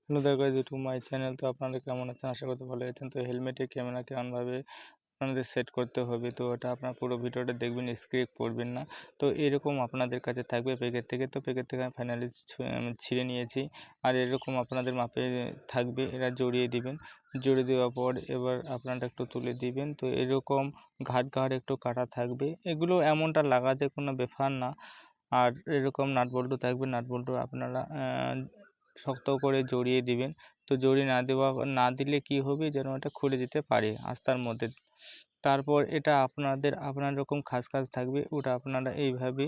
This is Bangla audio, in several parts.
Hello there guys, YouTube my channel. তো আপনারা কেমন আছেন? আশা করতে ভালো আছেন। তো হেলমেটের ক্যামেরা কেমনভাবে আপনাদের সেট করতে হবে, তো এটা আপনার পুরো ভিডিওটা দেখবেন, স্ক্রিপ্ট পড়বেন না। তো এরকম আপনাদের কাছে থাকবে প্যাকেট থেকে। তো প্যাকেট থেকে আমি ফাইনালি ছিঁড়ে নিয়েছি। আর এরকম আপনাদের মাপে থাকবে, এরা জড়িয়ে দিবেন। জড়িয়ে দেওয়ার পর এবার আপনারা একটু তুলে দিবেন। তো এরকম ঘাট একটু কাটা থাকবে, এগুলো এমনটা লাগাতে কোনো ব্যাপার না। আর এরকম নাট বল্টু থাকবে, নাট বল্টু আপনারা শক্ত করে জড়িয়ে দিবেন। তো জড়িয়ে না দিলে কি হবে, যেন এটা খুলে যেতে পারে আস্তার মধ্যে। তারপর এটা আপনার রকম খাস থাকবে, ওটা আপনারা এইভাবে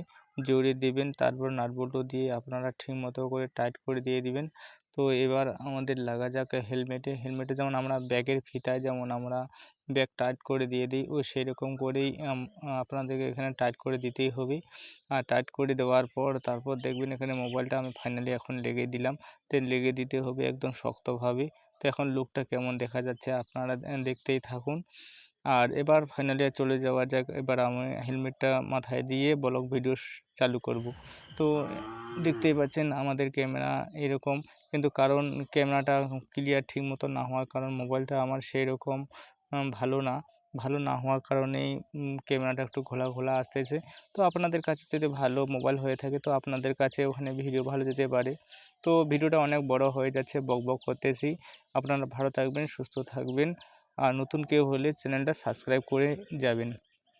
জড়িয়ে দিবেন। তারপর নাট বল্টু দিয়ে আপনারা ঠিক মতো করে টাইট করে দিয়ে দিবেন। তো এবার আমাদের লাগা যাক হেলমেটে যেমন আমরা ব্যাগের ফিতায় যেমন আমরা ব্যাগ টাইট করে দিয়ে দিই, ও সেই রকম করেই আপনাদেরকে এখানে টাইট করে দিতেই হবে। আর টাইট করে দেওয়ার পর তারপর দেখবেন এখানে মোবাইলটা আমি ফাইনালি এখন লেগে দিলাম। তো লেগে দিতে হবে একদম শক্তভাবে। তো এখন লুকটা কেমন দেখা যাচ্ছে আপনারা দেখতেই থাকুন। আর এবার ফাইনালি চলে যাওয়া যাক, এবার আমি হেলমেটটা মাথায় দিয়ে ব্লগ ভিডিও চালু করব। তো দেখতেই পাচ্ছেন আমাদের ক্যামেরা এরকম, কিন্তু কারণ ক্যামেরাটা ক্লিয়ার ঠিক মতো না হওয়ার কারণ মোবাইলটা আমার সেই রকম ভালো না হওয়ার কারণেই ক্যামেরাটা একটু ঘোলা আসতেছে। তো আপনাদের কাছে যদি ভালো মোবাইল হয়ে থাকে, তো আপনাদের কাছে ওখানে ভিডিও ভালো যেতে পারে। তো ভিডিওটা অনেক বড় হয়ে যাচ্ছে, বক করতেছি। আপনারা ভালো থাকবেন, সুস্থ থাকবেন। আর নতুন কেউ হলে চ্যানেলটা সাবস্ক্রাইব করে যাবেন।